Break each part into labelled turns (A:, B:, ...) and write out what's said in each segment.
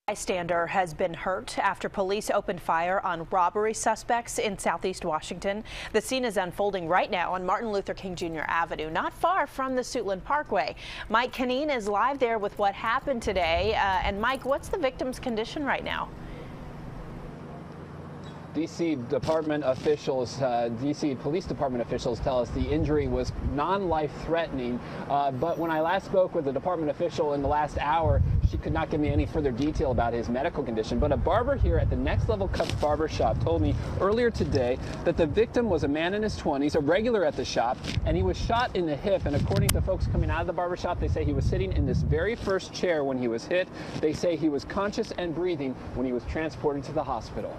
A: Bystander has been hurt after police opened fire on robbery suspects in Southeast Washington. The scene is unfolding right now on Martin Luther King Jr. Avenue, not far from the Suitland Parkway. Mike Canine is live there with what happened today. And Mike, what's the victim's condition right now?
B: D.C. Police Department officials tell us the injury was non-life threatening, but when I last spoke with a department official in the last hour, she could not give me any further detail about his medical condition. But a barber here at the Next Level Cuts barber shop told me earlier today that the victim was a man in his 20s, a regular at the shop, and he was shot in the hip. And according to folks coming out of the barber shop, they say he was sitting in this very first chair when he was hit. They say he was conscious and breathing when he was transported to the hospital.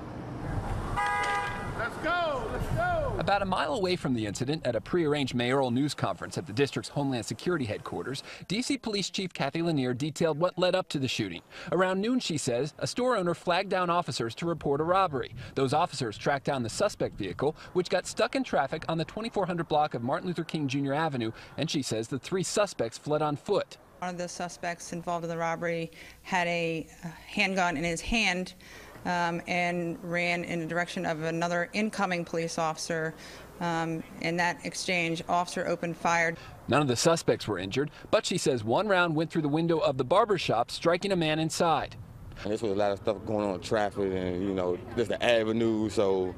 C: Let's go! Let's go!
D: About a mile away from the incident, at a prearranged mayoral news conference at the district's Homeland Security headquarters, D.C. Police Chief Kathy Lanier detailed what led up to the shooting. Around noon, she says, a store owner flagged down officers to report a robbery. Those officers tracked down the suspect vehicle, which got stuck in traffic on the 2400 block of Martin Luther King Jr. Avenue, and she says the three suspects fled on foot.
E: One of the suspects involved in the robbery had a handgun in his hand and ran in the direction of another incoming police officer. In that exchange, officer opened fire.
D: None of the suspects were injured, but she says one round went through the window of the barber shop, striking a man inside.
F: And there's a lot of stuff going on in traffic, and you know, there's the avenue, so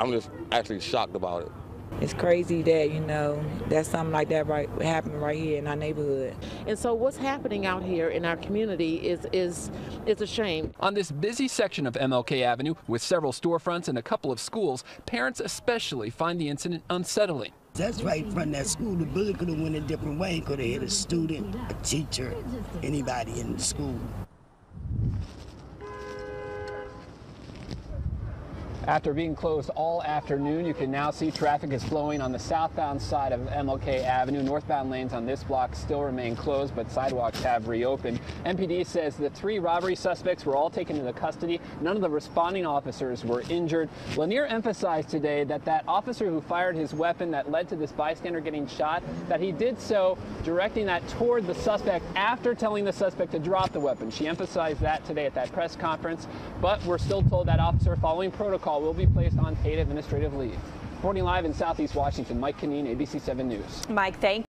F: I'm just actually shocked about it.
G: It's crazy that, you know, that something like that happening right here in our neighborhood.
H: And so what's happening out here in our community is a shame.
D: On this busy section of MLK Avenue with several storefronts and a couple of schools, parents especially find the incident unsettling.
I: That's right in front of that school. The bullet could have went a different way. Could have hit a student, a teacher, anybody in the school.
B: After being closed all afternoon, you can now see traffic is flowing on the southbound side of MLK Avenue. Northbound lanes on this block still remain closed, but sidewalks have reopened. MPD says the three robbery suspects were all taken into custody. None of the responding officers were injured. Lanier emphasized today that that officer who fired his weapon that led to this bystander getting shot, that he did so directing that toward the suspect after telling the suspect to drop the weapon. She emphasized that today at that press conference, but we're still told that officer, following protocol, will be placed on paid administrative leave. Reporting live in Southeast Washington, Mike Canine, ABC 7 News.
A: Mike, thank you.